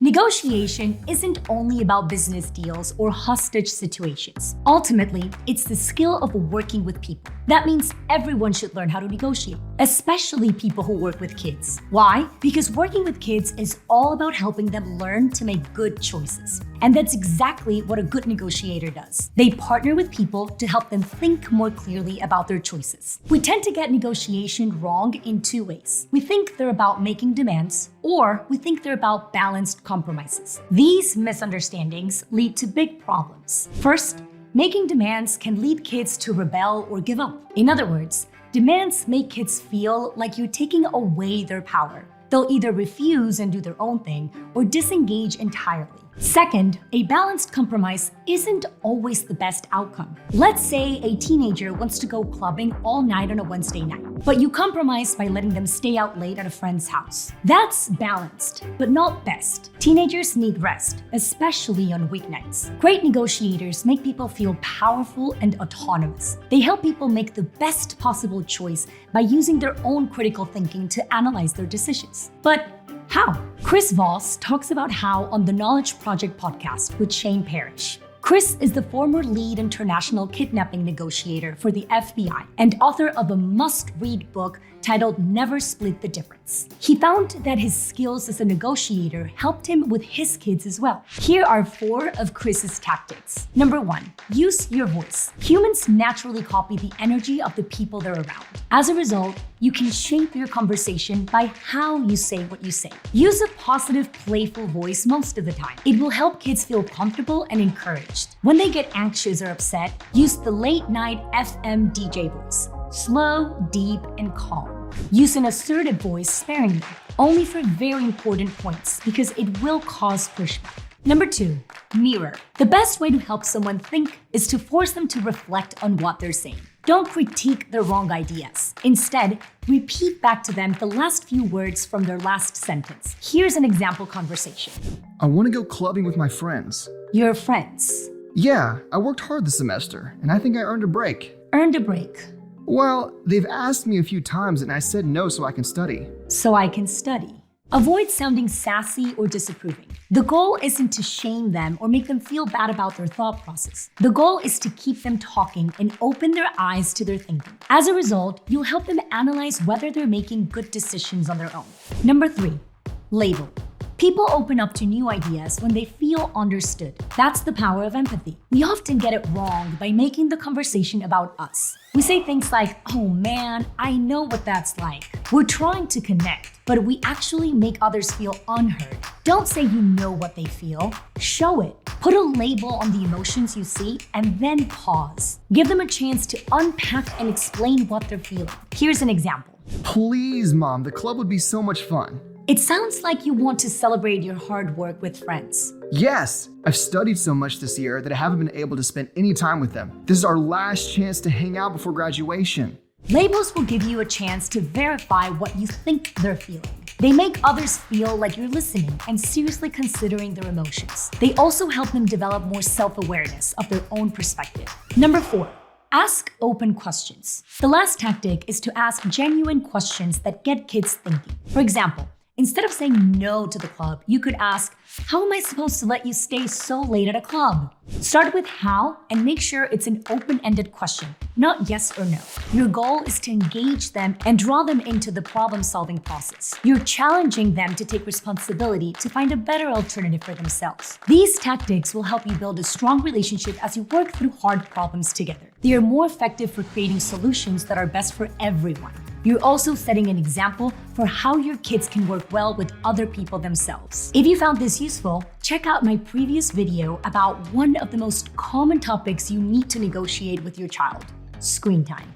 Negotiation isn't only about business deals or hostage situations. Ultimately, it's the skill of working with people. That means everyone should learn how to negotiate, especially people who work with kids. Why? Because working with kids is all about helping them learn to make good choices. And that's exactly what a good negotiator does. They partner with people to help them think more clearly about their choices. We tend to get negotiation wrong in two ways. We think they're about making demands, or we think they're about balanced compromises. These misunderstandings lead to big problems. First, making demands can lead kids to rebel or give up. In other words, demands make kids feel like you're taking away their power. They'll either refuse and do their own thing or disengage entirely. Second, a balanced compromise isn't always the best outcome. Let's say a teenager wants to go clubbing all night on a Wednesday night, but you compromise by letting them stay out late at a friend's house. That's balanced, but not best. Teenagers need rest, especially on weeknights. Great negotiators make people feel powerful and autonomous. They help people make the best possible choice by using their own critical thinking to analyze their decisions. But how? Chris Voss talks about how on the Knowledge Project podcast with Shane Parrish. Chris is the former lead international kidnapping negotiator for the FBI and author of a must-read book titled Never Split the Difference. He found that his skills as a negotiator helped him with his kids as well. Here are 4 of Chris's tactics. Number 1, use your voice. Humans naturally copy the energy of the people they're around. As a result, you can shape your conversation by how you say what you say. Use a positive, playful voice most of the time. It will help kids feel comfortable and encouraged. When they get anxious or upset, use the late-night FM DJ voice. Slow, deep, and calm. Use an assertive voice sparingly, only for very important points because it will cause pushback. Number 2, mirror. The best way to help someone think is to force them to reflect on what they're saying. Don't critique their wrong ideas. Instead, repeat back to them the last few words from their last sentence. Here's an example conversation. I want to go clubbing with my friends. Your friends. Yeah, I worked hard this semester, and I think I earned a break. Earned a break. Well, they've asked me a few times and I said no so I can study. So I can study. Avoid sounding sassy or disapproving. The goal isn't to shame them or make them feel bad about their thought process. The goal is to keep them talking and open their eyes to their thinking. As a result, you'll help them analyze whether they're making good decisions on their own. Number 3, label. People open up to new ideas when they feel understood. That's the power of empathy. We often get it wrong by making the conversation about us. We say things like, "Oh man, I know what that's like." We're trying to connect, but we actually make others feel unheard. Don't say you know what they feel. Show it. Put a label on the emotions you see and then pause. Give them a chance to unpack and explain what they're feeling. Here's an example. Please, Mom, the club would be so much fun. It sounds like you want to celebrate your hard work with friends. Yes, I've studied so much this year that I haven't been able to spend any time with them. This is our last chance to hang out before graduation. Labels will give you a chance to verify what you think they're feeling. They make others feel like you're listening and seriously considering their emotions. They also help them develop more self-awareness of their own perspective. Number 4, ask open questions. The last tactic is to ask genuine questions that get kids thinking. For example, instead of saying no to the club, you could ask, "How am I supposed to let you stay so late at a club?" Start with how and make sure it's an open-ended question, not yes or no. Your goal is to engage them and draw them into the problem-solving process. You're challenging them to take responsibility to find a better alternative for themselves. These tactics will help you build a strong relationship as you work through hard problems together. They are more effective for creating solutions that are best for everyone. You're also setting an example for how your kids can work well with other people themselves. If you found this useful, check out my previous video about one of the most common topics you need to negotiate with your child: screen time.